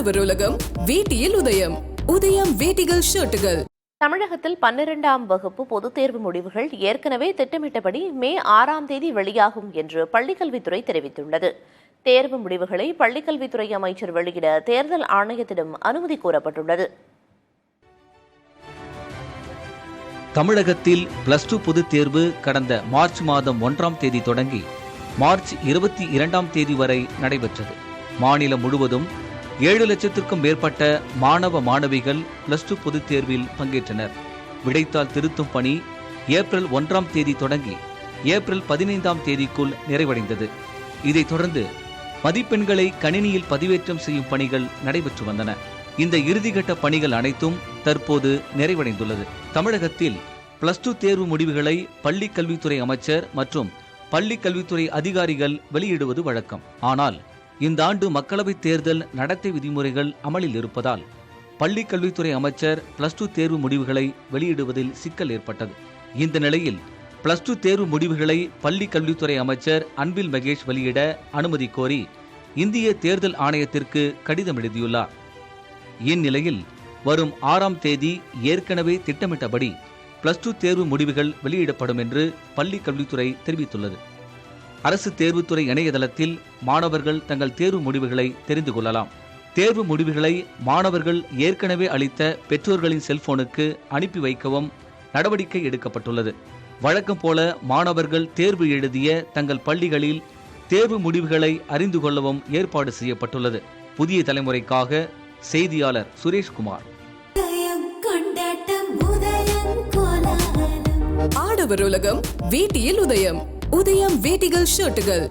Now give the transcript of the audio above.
ஆடவர் உலகம் வேட்டியில் உதயம். உதயம் வேட்டிகள் ஷர்ட்டுகள். தமிழகத்தில் 12ஆம் வகுப்பு பொதுத் தேர்வு முடிவுகள் ஏற்கனவே திட்டமிட்டபடி மே 6ஆம் தேதி வெளியாகும் என்று பள்ளிக்கல்வித்துறை தெரிவித்துள்ளது. தேர்வு முடிவுகளை பள்ளிக்கல்வித்துறை அமைச்சர் வெளியிட தேர்தல் ஆணையத்திடம் அனுமதி கோரப்பட்டுள்ளது. தமிழகத்தில் +2 பொதுத் தேர்வு கடந்த மார்ச் மாதம் 1ஆம் தேதி தொடங்கி மார்ச் 22ஆம் தேதி வரை நடைபெற்றது. மாநிலம் முழுவதும் 7 லட்சத்திற்கும் மேற்பட்ட மாணவ மாணவிகள் +2 பொதுத் தேர்வில் பங்கேற்றனர். விடைத்தாள் திருத்தும் பணி ஏப்ரல் 1ஆம் தேதி தொடங்கி ஏப்ரல் 15ஆம் தேதிக்குள் நிறைவடைந்தது. இதைத் தொடர்ந்து மதிப்பெண்களை கணினியில் பதிவேற்றம் செய்யும் பணிகள் நடைபெற்று வந்தன. இந்த இறுதிக்கட்ட பணிகள் அனைத்தும் தற்போது நிறைவடைந்துள்ளது. தமிழகத்தில் +2 தேர்வு முடிவுகளை பள்ளிக் கல்வித்துறை அமைச்சர் மற்றும் பள்ளிக் கல்வித்துறை அதிகாரிகள் வெளியிடுவது வழக்கம். ஆனால் இந்த ஆண்டு மக்களவைத் தேர்தல் நடத்தை விதிமுறைகள் அமலில் இருப்பதால் பள்ளிக் கல்வித்துறை அமைச்சர் +2 தேர்வு முடிவுகளை வெளியிடுவதில் சிக்கல் ஏற்பட்டது. இந்த நிலையில் +2 தேர்வு முடிவுகளை பள்ளிக் கல்வித்துறை அமைச்சர் அன்பில் மகேஷ் வெளியிட அனுமதி கோரி இந்திய தேர்தல் ஆணையத்திற்கு கடிதம் எழுதியுள்ளார். இந்நிலையில் வரும் 6ஆம் தேதி ஏற்கனவே திட்டமிட்டபடி +2 தேர்வு முடிவுகள் வெளியிடப்படும் என்று பள்ளிக் கல்வித்துறை தெரிவித்துள்ளது. அரசு தேர்வுத்துறை இணையதளத்தில் மாணவர்கள் தங்கள் தேர்வு முடிவுகளை தெரிந்து கொள்ளலாம். தேர்வு முடிவுகளை மாணவர்கள் ஏற்கனவே அளித்த பெற்றோர்களின் செல்போனுக்கு அனுப்பி வைக்கவும் நடவடிக்கை எடுக்கப்பட்டுள்ளது. வழக்கம் போல மாணவர்கள் தேர்வு எழுதிய தங்கள் பள்ளிகளில் தேர்வு முடிவுகளை அறிந்து கொள்ளவும் ஏற்பாடு செய்யப்பட்டுள்ளது. புதிய தலைமுறைக்காக செய்தியாளர் சுரேஷ்குமார். ஆடவர் உலகம் வேட்டியில் உதயம். உதயம் வேட்டிகள் ஷர்ட்டுகள்.